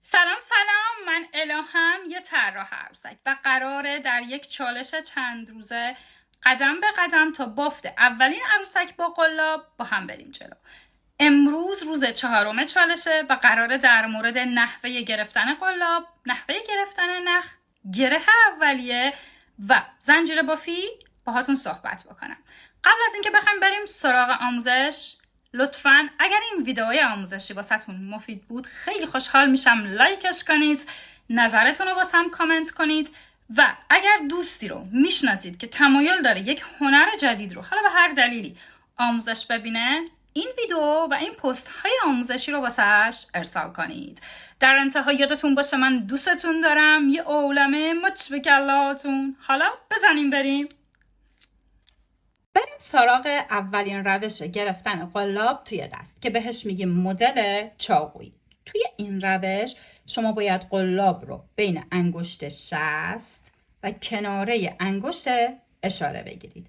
سلام من الهام، یه طراح عروسک و قراره در یک چالش چند روزه قدم به قدم تا بافت اولین عروسک با قلاب با هم بریم جلو. امروز روز 4 چالشه و قراره در مورد نحوه گرفتن قلاب، نحوه گرفتن نخ، گره اولیه و زنجیره بافی باهاتون صحبت بکنم. قبل از اینکه بخوایم بریم سراغ آموزش، لطفاً اگر این ویدئوی آموزشی واسهتون مفید بود خیلی خوشحال میشم لایکش کنید، نظرتون رو واسم کامنت کنید و اگر دوستی رو میشناسید که تمایل داره یک هنر جدید رو حالا به هر دلیلی آموزش ببینه، این ویدیو و این پست های آموزشی رو واسهش ارسال کنید. در انتها یادتون باشه من دوستتون دارم. یه عولمه مچ به کلهاتون. حالا بزنیم بریم سراغ اولین روش گرفتن قلاب توی دست که بهش میگیم مدل چاقویی. توی این روش شما باید قلاب رو بین انگشت شست و کناره انگشت اشاره بگیرید.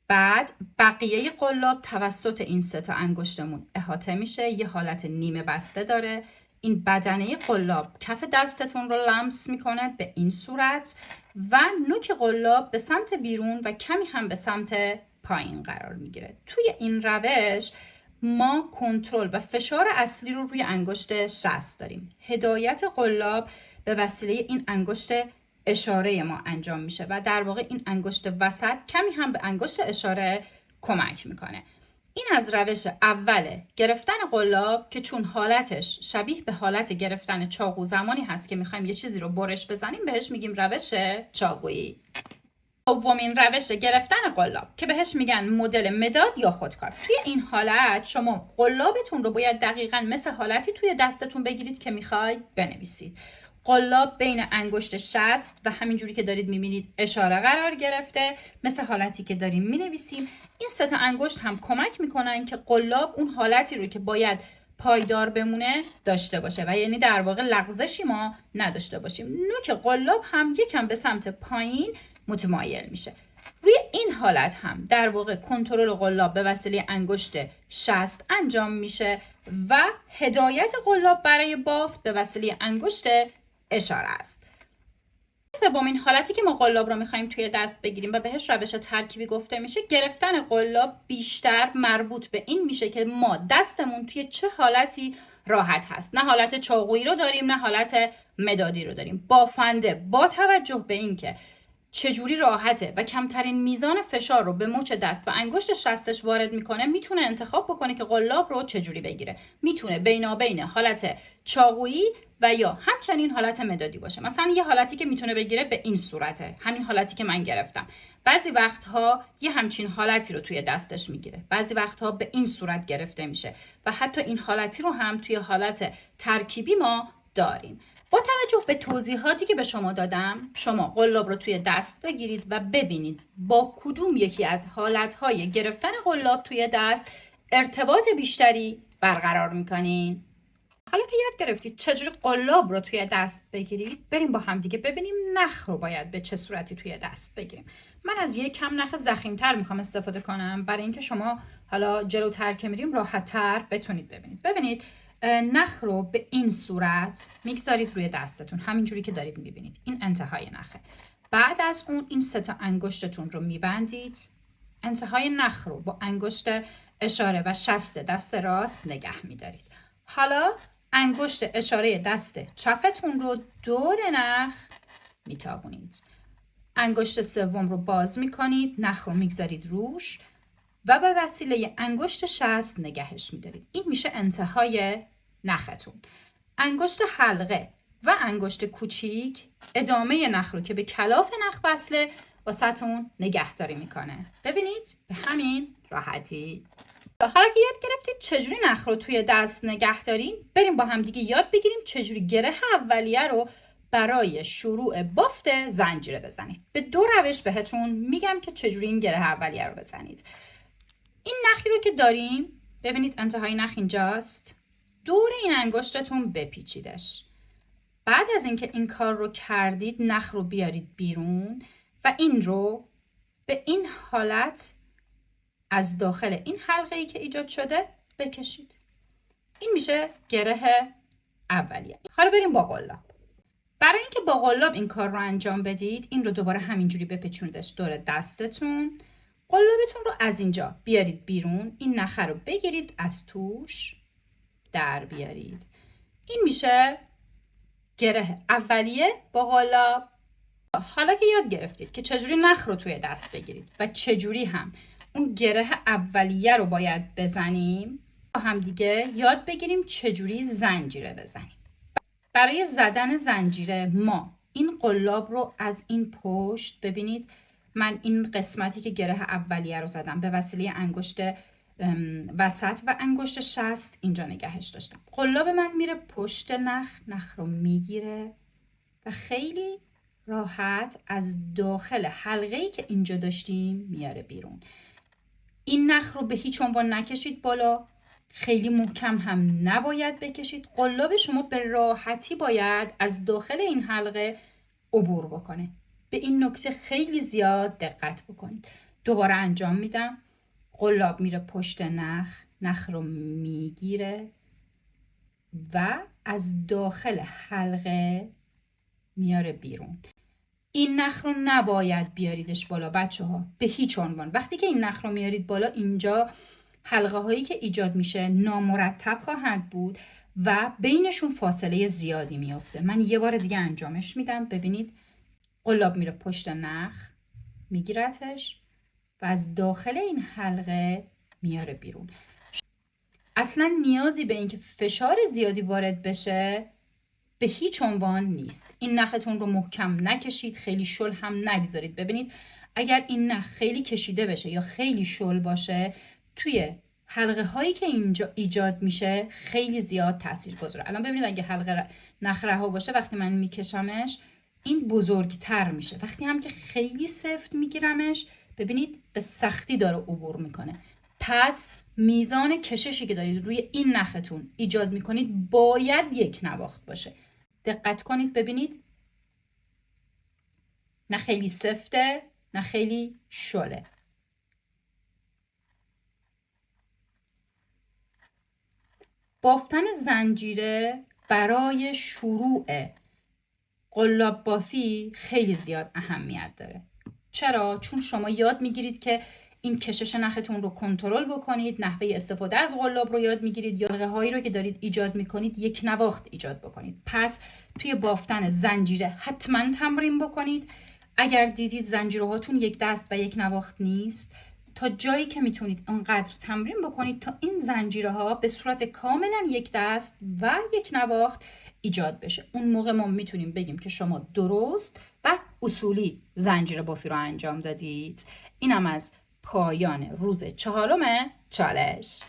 بعد بقیه قلاب توسط این 3 انگشتمون احاطه میشه، یه حالت نیمه بسته داره. این بدنه قلاب کف دستتون رو لمس میکنه به این صورت و نوک قلاب به سمت بیرون و کمی هم به سمت پایین قرار میگیره. توی این روش ما کنترل و فشار اصلی رو روی انگشت شست داریم. هدایت قلاب به وسیله این انگشت اشاره ما انجام میشه و در واقع این انگشت وسط کمی هم به انگشت اشاره کمک میکنه. این از روش اول گرفتن قلاب که چون حالتش شبیه به حالت گرفتن چاقو زمانی هست که میخوایم یه چیزی رو برش بزنیم بهش میگیم روش چاقویی. دومین روش گرفتن قلاب که بهش میگن مدل مداد یا خودکار. توی این حالت شما قلابتون رو باید دقیقاً مثل حالتی توی دستتون بگیرید که میخواید بنویسید. قلاب بین انگشت شست و همینجوری که دارید میبینید اشاره قرار گرفته، مثل حالتی که داریم مینویسیم. این 3 انگشت هم کمک میکنن که قلاب اون حالتی رو که باید پایدار بمونه داشته باشه و یعنی در واقع لغزشی ما نداشته باشیم. نوک قلاب هم یکم به سمت پایین متمایل میشه. روی این حالت هم در واقع کنترل قلاب به وسیله انگشت شست انجام میشه و هدایت قلاب برای بافت به وسیله انگشت اشاره است. سومین حالتی که ما قلاب رو میخوایم توی دست بگیریم و بهش روش ترکیبی گفته میشه گرفتن قلاب بیشتر مربوط به این میشه که ما دستمون توی چه حالتی راحت هست. نه حالت چاقویی رو داریم نه حالت مدادی رو داریم. بافنده با توجه به این که چجوری راحته و کمترین میزان فشار رو به مچ دست و انگشت شستش وارد میکنه میتونه انتخاب بکنه که قلاب رو چجوری بگیره. میتونه بینابین حالت چاقویی و یا همچنین حالت مدادی باشه. مثلا یه حالتی که میتونه بگیره به این صورته، همین حالتی که من گرفتم. بعضی وقتها یه همچین حالتی رو توی دستش میگیره، بعضی وقتها به این صورت گرفته میشه و حتی این حالتی رو هم توی حالت ترکیبی ما داریم. با توجه به توضیحاتی که به شما دادم شما قلاب رو توی دست بگیرید و ببینید با کدوم یکی از حالتهای گرفتن قلاب توی دست ارتباط بیشتری برقرار میکنین. حالا که یاد گرفتید چجوری قلاب رو توی دست بگیرید، بریم با هم دیگه ببینیم نخ رو باید به چه صورتی توی دست بگیریم. من از یک کم نخ ضخیم‌تر میخوام استفاده کنم برای اینکه شما حالا جلوتر که میریم راحت‌تر بتونید ببینید. ببینید نخ رو به این صورت میگذارید روی دستتون، همینجوری که دارید میبینید. این انتهای نخه. بعد از اون این 3 انگشتتون رو میبندید. انتهای نخ رو با انگشت اشاره و شست دست راست نگه میدارید. حالا انگشت اشاره دست چپتون رو دور نخ میتابونید. انگشت سوم رو باز میکنید، نخ رو میگذارید روش و به وسیله انگشت شست نگهش میدارید. این میشه انتهای نختون. انگشت حلقه و انگشت کوچیک ادامه نخ رو که به کلاف نخ وصله واسهتون نگهداری میکنه. ببینید به همین راحتی. حالا که یاد گرفتید چجوری نخ رو توی دست نگه دارین، بریم با هم دیگه یاد بگیریم چجوری گره اولیه رو برای شروع بافت زنجیره بزنید. به 2 روش بهتون میگم که چجوری این گره اولیه رو بزنید. این نخی رو که داریم ببینید انتهای نخ اینجاست، دور این انگشتتون بپیچیدش. بعد از اینکه این کار رو کردید نخ رو بیارید بیرون و این رو به این حالت از داخل این حلقه‌ای که ایجاد شده بکشید. این میشه گره اولیه. حالا حالا بریم با قلاب. برای اینکه با قلاب این کار رو انجام بدید، این رو دوباره همینجوری بپیچوندش دور دستتون. قلابتون رو از اینجا بیارید بیرون، این نخه رو بگیرید از توش در بیارید. این میشه گره اولیه با قلاب. حالا که یاد گرفتید که چجوری نخ رو توی دست بگیرید و چجوری هم اون گره اولیه رو باید بزنیم، با هم دیگه یاد بگیریم چجوری زنجیره بزنیم. برای زدن زنجیره ما این قلاب رو از این پشت، ببینید من این قسمتی که گره اولیه رو زدم به وسیله انگشت وسط و انگشت شست اینجا نگهش داشتم. قلاب من میره پشت نخ رو میگیره و خیلی راحت از داخل حلقه‌ای که اینجا داشتیم میاره بیرون. این نخ رو به هیچ عنوان نکشید بالا، خیلی محکم هم نباید بکشید. قلاب شما به راحتی باید از داخل این حلقه عبور بکنه. به این نکته خیلی زیاد دقت بکنید. دوباره انجام میدم. قلاب میره پشت نخ رو میگیره و از داخل حلقه میاره بیرون. این نخ رو نباید بیاریدش بالا بچه ها، به هیچ عنوان. وقتی که این نخ رو میارید بالا، اینجا حلقه هایی که ایجاد میشه نامرتب خواهد بود و بینشون فاصله زیادی میفته. من یه بار دیگه انجامش میدم. ببینید قلاب میره پشت نخ، میگیرتش و از داخل این حلقه میاره بیرون. اصلا نیازی به اینکه فشار زیادی وارد بشه به هیچ عنوان نیست. این نختون رو محکم نکشید، خیلی شل هم نگذارید. ببینید اگر این نخ خیلی کشیده بشه یا خیلی شل باشه، توی حلقه هایی که اینجا ایجاد میشه خیلی زیاد تاثیر گذاره. الان ببینید اگه حلقه نخ رها باشه، وقتی من میکشمش این بزرگتر میشه. وقتی هم که خیلی سفت میگیرمش، ببینید به سختی داره عبور میکنه. پس میزان کششی که دارید روی این نختون ایجاد میکنید باید یک نواخت باشه. دقت کنید ببینید، نه خیلی سفته نه خیلی شله. بافتن زنجیره برای شروع قلاب بافی خیلی زیاد اهمیت داره. چرا؟ چون شما یاد میگیرید که این کشش نختون رو کنترل بکنید، نحوه استفاده از قلاب رو یاد میگیرید، یا حلقه هایی رو که دارید ایجاد میکنید یک نواخت ایجاد بکنید. پس توی بافتن زنجیره حتما تمرین بکنید. اگر دیدید زنجیره هاتون یک دست و یک نواخت نیست، تا جایی که میتونید انقدر تمرین بکنید تا این زنجیره ها به صورت کاملا یک دست و یک نواخت ایجاد بشه. اون موقع ما میتونیم بگیم که شما درست و اصولی زنجیره بافی رو انجام دادید. اینم از پایان روز 4 چالش.